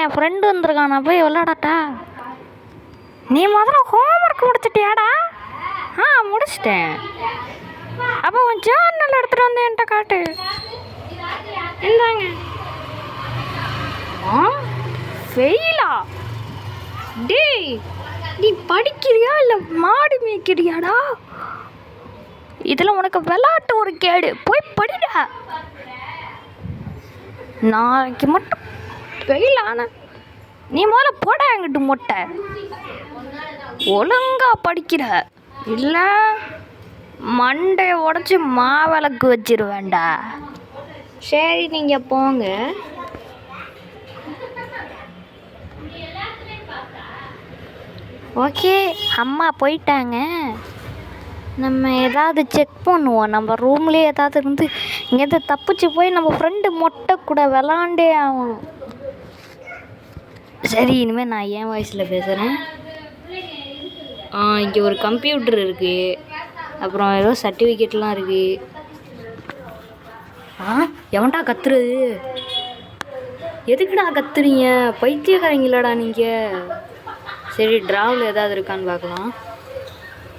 என் friend வந்திருக்கான், நான் போய் விளாடட்டா? நீ முதல்ல ஹோம்ஒர்க் முடிச்சிட்டியாடா? முடிச்சிட்டேன். அப்போ உன் ஜேர்னல் எடுத்துகிட்டு வந்து என்கிட்ட காட்டு. இந்தாங்க. ஃபெயிலா? டேய், நீ படிக்கிறியா இல்லை மாடு மேய்க்கிறியாடா? இதில் உனக்கு விளாட்டு ஒரு கேடு. போய் படிடா. நாளைக்கு மட்டும் ஃபெயில் ஆன நீ முதல்ல போட என்கிட்ட மொட்டை. ஒழுங்கா படிக்கிற இல்லை மண்டையை உடச்சி மாவிளக்கு வச்சிருவேண்டா. சரி, நீங்கள் போங்க. ஓகே, அம்மா போயிட்டாங்க. நம்ம ஏதாவது செக் பண்ணுவோம். நம்ம ரூம்லேயே ஏதாவது இருந்து இங்கேருந்து தப்பிச்சு போய் நம்ம ஃப்ரெண்டு மொட்டை கூட விளாண்டே ஆகணும். சரி, இனிமேல் நான் என் வாய்ஸில் பேசுகிறேன். இங்கே ஒரு கம்ப்யூட்டர் இருக்குது, அப்புறம் ஏதோ சர்டிஃபிகேட்லாம் இருக்குது. எவன்டா கத்துறது? எதுக்குடா கத்துறீங்க? பைத்தியக்காரங்களாடா நீங்கள்? சரி, ட்ராவில் ஏதாவது இருக்கான்னு பார்க்கலாம்.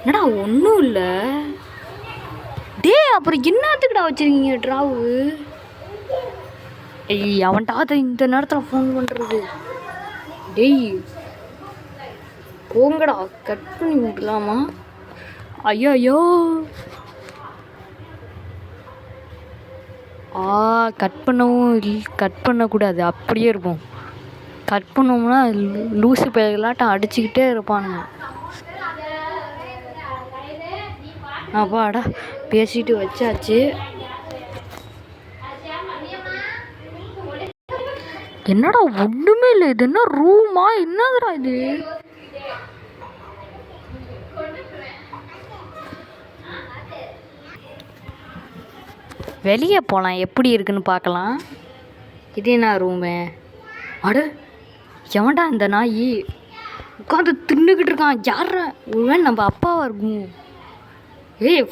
என்னடா ஒன்றும் இல்லை. அப்புறம் என்னத்துக்குடா வச்சுருக்கீங்க ட்ராவு? அவன்டா இந்த நேரத்தில் ஃபோன் பண்ணுறது. போங்கடா, கட் பண்ணி விடலாமா? ஐயோ, கட் பண்ணக்கூடாது, அப்படியே இருப்போம். கட் பண்ணோம்னா லூசு பேர்களாட்டம் அடிச்சுக்கிட்டே இருப்பானுங்க. அப்பாடா, பேசிட்டு வச்சாச்சு. என்னடா ஒன்றுமே இல்லை. இது என்ன ரூமா? என்னதுடா இது? வெளியே போகலாம், எப்படி இருக்குன்னு பார்க்கலாம். இது என்ன ரூமு? அட, எவன்டா இந்த நாய் உட்காந்து தின்னுக்கிட்டு இருக்கான்? யார ஒருவேன் நம்ம அப்பாவா இருக்கும்?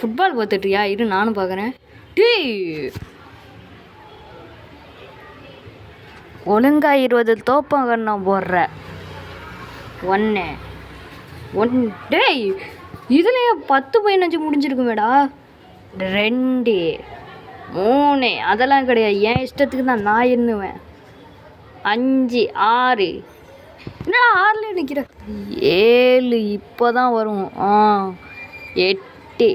ஃபுட்பால் பார்த்துட்டியா? இரு நானும் பார்க்குறேன். ஒழுங்கா 20 தோப்பங்கண்ணம் போடுற. இதுலேயே 10-15 முடிஞ்சிருக்குமேடா. 2 3 அதெல்லாம் கிடையாது. என் இஷ்டத்துக்கு தான் நான் எண்ணுவேன். 5 6 என்னடா 6ல நிற்கிற? 7 இப்போ தான் வரும். 8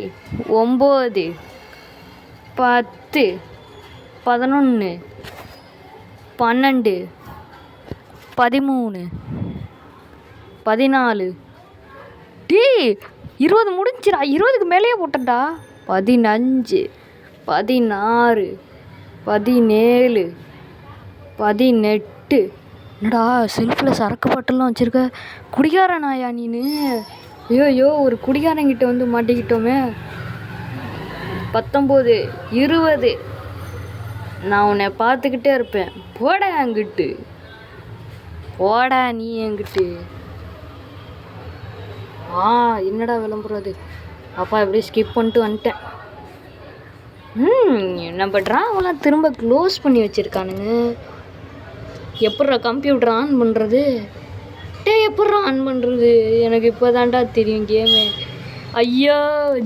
9 10 11 12 13 14 20 முடிஞ்சிடா. 20க்கு மேலேயே போட்டேன்டா. 15 16 17 18 என்னடா செல்ஃபில் சரக்கு பாட்டெல்லாம் வச்சுருக்க? குடிகார நாயா நீனு? ஐயோ, ஒரு குடிகாரங்கிட்ட வந்து மாட்டிக்கிட்டோமே. 19 20 நான் உன்னை பார்த்துக்கிட்டே இருப்பேன். போடா அங்கிட்டு, போடா நீ என்கிட்டு. என்னடா விளம்புறது? அப்பா எப்படி ஸ்கிப் பண்ணிட்டு வந்துட்டேன். நம்ம ட்ராவெல்லாம் திரும்ப க்ளோஸ் பண்ணி வச்சுருக்கானுங்க. எப்பட்றா கம்ப்யூட்டர் ஆன் பண்ணுறது? எப்பட்றா ஆன் பண்ணுறது? எனக்கு இப்போ தான்டா தெரியும் கேமு. ஐயோ,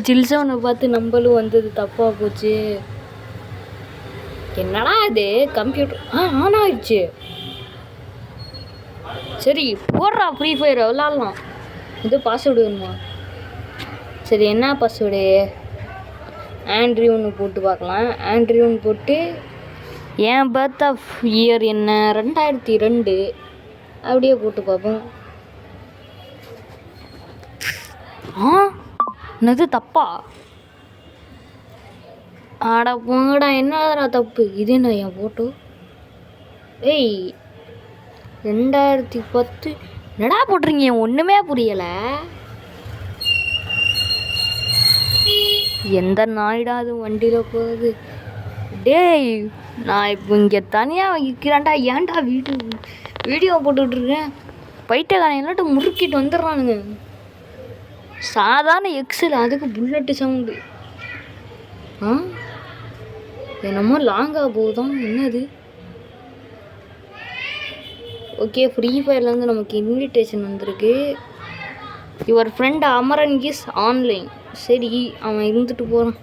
ஜில்சோனை பார்த்து நம்மளும் வந்தது தப்பாக போச்சு. என்னடா இது? கம்ப்யூட்டர் ஆன் ஆயிடுச்சு. சரி, போடுறா ஃப்ரீ ஃபயர் விளாட்லாம். இது பாஸ்வேர்டு வேணுமா? சரி, என்ன பாஸ்வேர்டு? ஆண்ட்ரியூன்னு போட்டு பார்க்கலாம். ஆண்ட்ரியூன்னு போட்டு என் பர்த் ஆஃப் இயர் என்ன? 2002 அப்படியே போட்டு பார்ப்போம். என்னது தப்பா? ஆட போங்கடா, என்னடா தப்பு? இது என்ன என் ஃபோட்டோ? 2010 என்னடா போட்டுறீங்க? ஒன்றுமே புரியலை. எந்த நாயிடா அது வண்டியில் போகுது? நான் இப்போ இங்கே தனியாக வைக்கிறான்டா. ஏன்டா வீடியோ போட்டுட்ருக்கேன்? பைத்தியக்காரன் எல்லாட்டும் முறுக்கிட்டு வந்துடுறானுங்க. சாதாரண எக்ஸில், அதுக்கு புல்லட்டு சவுண்டு. என்னமோ லாங்காக போகுதான். என்னது? ஓகே, ஃப்ரீ ஃபயர்லேருந்து நமக்கு இன்விடேஷன் வந்திருக்கு. Your friend Amaran is online. சரி, அவன் இருந்துட்டு போகிறான்.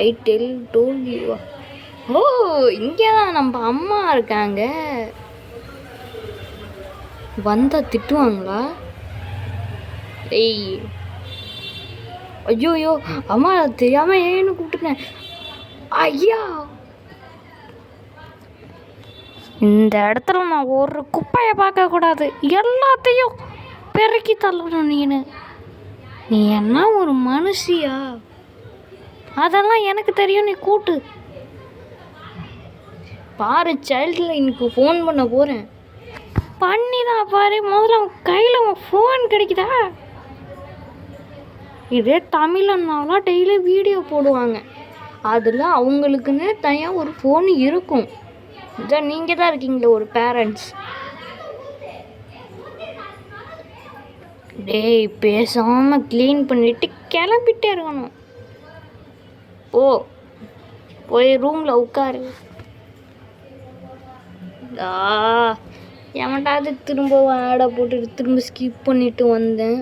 I told you. ஓ, இங்கே தான் நம்ம அம்மா இருக்காங்க. வந்தால் திட்டுவாங்களா? ஏய், ஐயோ அம்மா தெரியாமல் ஏன்னு கூப்பிட்டுனேன். ஐயா, இந்த இடத்துல நான் ஒரு குப்பையை பார்க்கக்கூடாது, எல்லாத்தையும் பெருக்கி தள்ளணும். நீ என்ன ஒரு மனுஷியா? அதெல்லாம் எனக்கு தெரியும், நீ கூட்டு பாரு. சைல்டு லைனுக்கு ஃபோன் பண்ண போகிறேன். பண்ணிதான் பாரு. முதல்ல அவன் கையில் அவன் ஃபோன் கிடைக்குதா? இதே தமிழன்னாலாம் டெய்லி வீடியோ போடுவாங்க, அதில் அவங்களுக்குன்னு தனியாக ஒரு ஃபோன் இருக்கும். இதான் நீங்கள் தான் இருக்கீங்களே ஒரு பேரண்ட்ஸ். டேய், பேசாமல் க்ளீன் பண்ணிவிட்டு கிளம்பிட்டே இருக்கணும். போய் ரூமில் உட்காரு. எவன்டாவது திரும்ப ஆடை போட்டுட்டு திரும்ப ஸ்கிப் பண்ணிட்டு வந்தேன்.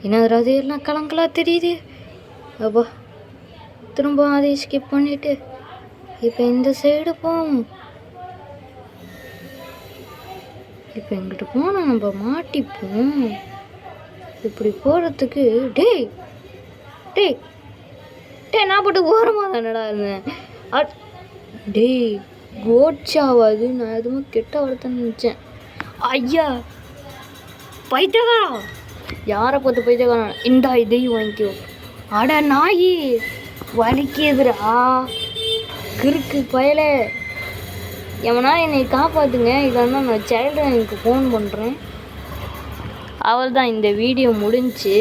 என்னது எல்லாம் கலங்களாக தெரியுது. அப்பா, திரும்ப அதையும் ஸ்கிப் பண்ணிவிட்டு இப்போ இந்த சைடு போவோம். இப்போ எங்கிட்ட போனால் நம்ம மாட்டிப்போம். இப்படி போகிறதுக்கு டேய் டேய் டேய் நான் போட்டு ஓரமாக தானடா இருந்தேன். டேய், கோட்சாவாது. நான் எதுவும் கெட்ட வார்த்தைன்னு நினச்சேன். ஐயா, பைத்தியக்காரா! யாரை பார்த்து பைத்தியக்காரா? இந்தா இதையும் வாங்கிக்கோ. அட நாயி, வலிக்குதுரா கிறுக்கு பயலே. எவனா என்னை காப்பாற்றுங்க, இல்லைன்னா நான் சைல்டு லைனுக்கு ஃபோன் பண்ணுறேன். அவள் தான், இந்த வீடியோ முடிஞ்சு.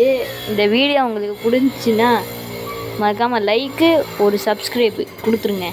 இந்த வீடியோ உங்களுக்கு பிடிச்சின்னா மறக்காமல் லைக்கு, ஒரு சப்ஸ்கிரைப் கொடுத்துருங்க.